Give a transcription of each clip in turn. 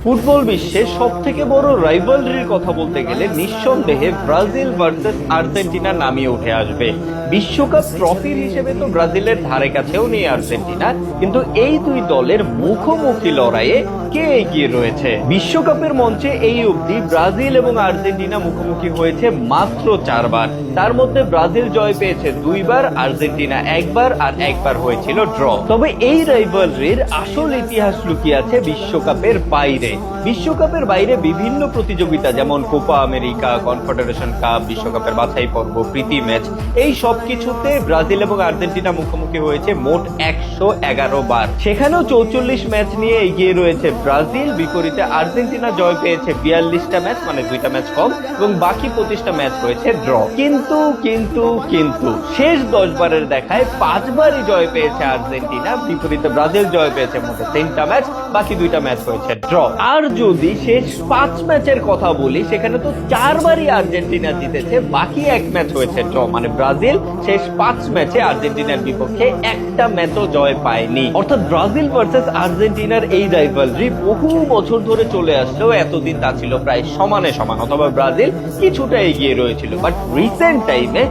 Football বিশ্বে সব থেকে বড় রাইভালরির কথা বলতে গেলে নিঃসন্দেহে ব্রাজিল ভার্সেস আর্জেন্টিনা নামিয়ে উঠে আসবে। বিশ্বকাপ ট্রফির হিসেবে তো ব্রাজিলের ধারে কাছেও নেই আর্জেন্টিনা, কিন্তু এই দুই দলের মুখোমুখি লড়াইয়ে কে এগিয়ে রয়েছে? বিশ্বকাপের মঞ্চে এই অবধি ব্রাজিল এবং আর্জেন্টিনা মুখোমুখি হয়েছে মাত্র 4 বার। তার মধ্যে ব্রাজিল জয় পেয়েছে 2 বার, আর্জেন্টিনা 1 বার, আর 1 বার হয়েছিল ড্র। তবে এই রাইভালরির আসল ইতিহাস লুকিয়ে আছে বিশ্বকাপের বাইরে। বিশ্বকাপের বাইরে বিভিন্ন প্রতিযোগিতা যেমন কোপা আমেরিকা, কনফেডারেশন কাপ, বিশ্বকাপের বাছাই পর্ব, প্রীতি ম্যাচ, এই সব কিছুতে ব্রাজিল এবং আর্জেন্টিনা মুখোমুখি হয়েছে মোট 111 বার। সেখানেও 44 ম্যাচ নিয়ে এগিয়ে রয়েছে ব্রাজিল, বিপরীতে আর্জেন্টিনা জয় পেয়েছে 42টা ম্যাচ, মানে 2টা ম্যাচ কম, এবং বাকি 25টা ম্যাচ হয়েছে ড্র। কিন্তু কিন্তু কিন্তু শেষ 10 বারের দেখায় 5 বারই জয় পেয়েছে আর্জেন্টিনা, বিপরীতে ব্রাজিল জয় পেয়েছে মোট 3টা ম্যাচ, বাকি 2টা ম্যাচ হয়েছে ড্র। আর যদি শেষ 5 ম্যাচের কথা বলি, সেখানে তো 4 বারই আর্জেন্টিনা জিতেছে, বাকি 1 ম্যাচ হয়েছে ড্র। মানে ব্রাজিল শেষ 5 ম্যাচে আর্জেন্টিনার বিপক্ষে একটা ম্যাচও জয় পায়নি। অর্থাৎ ব্রাজিল ভার্সেস আর্জেন্টিনার এই রাইভালরি বহু বছর ধরে চলে আসলেও এতদিন তা ছিল প্রায় সমানে সমান, অথবা ব্রাজিল কিছুটা এগিয়ে রয়েছিল। বাট রিসেন্ট টাইমে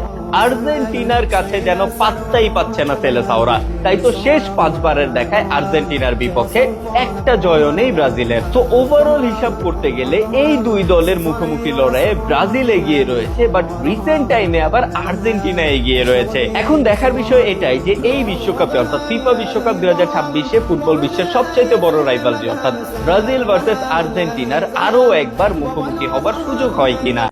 আর্জেন্টিনার কাছে যেন পাত্তাই পাচ্ছে না সেলেসাওরা। তাই তো শেষ 5 বারের দেখায় আর্জেন্টিনার বিপক্ষে একটা জয়ও নেই ব্রাজিলের। তো ওভারঅল হিসাব করতে গেলে এই দুই দলের মুখোমুখি লড়াইয়ে ব্রাজিল এগিয়ে রয়েছে, বাট রিসেন্ট টাইমে আবার আর্জেন্টিনা এগিয়ে রয়েছে। এখন দেখার বিষয় এটাই যে এই বিশ্বকাপে, অর্থাৎ ফিফা বিশ্বকাপ 2026-এ ফুটবল বিশ্বের সবচাইতে বড় রাইভালরি অর্থাৎ ব্রাজিল ভার্সেস আর্জেন্টিনার আরো একবার মুখোমুখি হবার সুযোগ হয় কিনা।